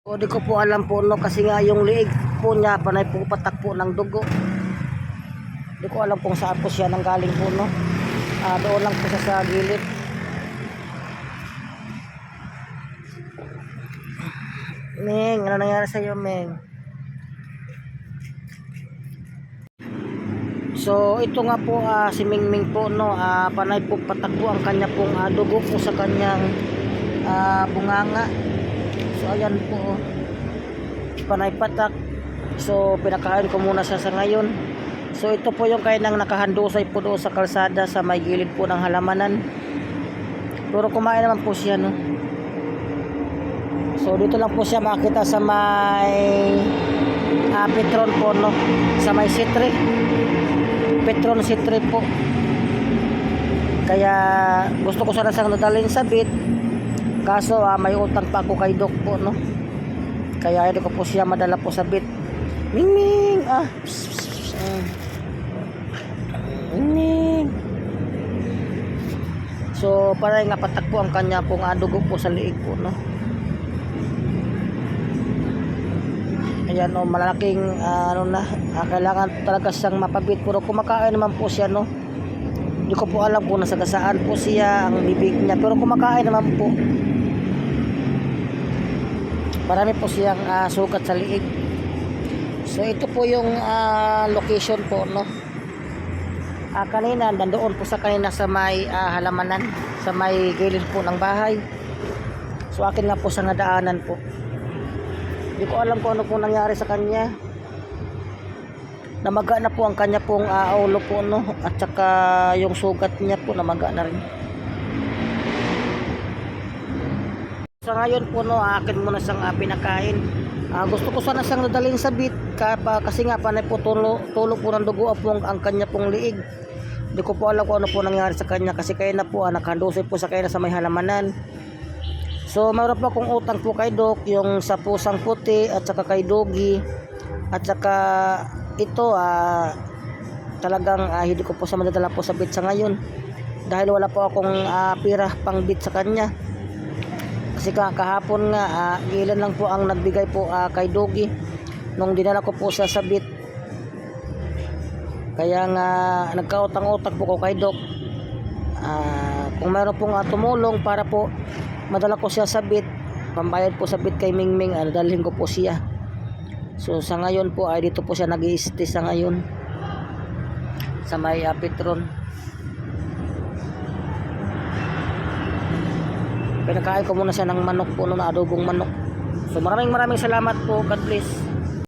O di ko po alam po no, kasi nga yung liig po niya panay po patak po ng dugo. Di ko alam kung saan po siya nanggaling po no. Doon lang po siya sa gilid. Meng, ano nangyari sa iyo, Meng? So ito nga po si Mingming po no, panay po patak po ang kanya pong dugo po sa kanyang bunganga. So ayan po, panay patak. So pinakain ko muna siya sa ngayon. So ito po yung kailang nakahandusay po doon sa kalsada sa may gilid po ng halamanan. Pero kumain naman po siya no. So dito lang po siya makita sa may Petron po no, sa may Citre. Petron Citre po. Kaya gusto ko sana siyang nadalhin sa bit. Kaso may utang pa ako kay Doc po no. Kaya hindi ko po siya madala po sa bit. Mingming Mingming. So parang nga patak po ang kanya pong dugo po sa liig po no. Ayan o, malalaking kailangan talaga siyang mapabit. Pero kumakain naman po siya no. Hindi ko po alam kung nasagasaan po siya ang bibig niya, pero kumakain naman po. Marami po siyang sugat sa liig. So ito po yung location po no. Kanina nandoon po sa kanina sa may halamanan, sa may gilid po ng bahay. So akin nga po sa nadaanan po. Hindi ko alam kung ano po nangyari sa kanya. Namaga na po ang kanya pong ulo po no, at saka yung sugat niya po namaga na rin. Sa ngayon po no, akin muna siyang pinakain. Gusto ko sana siyang nadalhin sa bit kasi nga panay po tulo po ng dugo po ang kanya pong liig. Hindi ko po alam kung ano po nangyari sa kanya kasi kaya na po nakahandusay po sa kanya sa may halamanan. So mayroon po akong utang po kay Doc, yung sa pusang puti at saka kay Dogi. At saka ito talagang hindi ko po sa madadala po sa bit sa ngayon. Dahil wala po akong pira pang bit sa kanya. Kasi kahapon nga ilan lang po ang nagbigay po kay Dogi nung dinala ko po sa bit. Kaya nga nagkautang-utang po ko kay Doc. Kung mayroon pong tumulong para po madala ko siya sa bit, pambayad po sa bit kay Mingming, dalhin ko po siya. So sa ngayon po ay dito po siya nag-i-stay sa ngayon sa may Petron. Pinakain ko muna siya ng manok po, adobong manok. So maraming salamat po. God bless.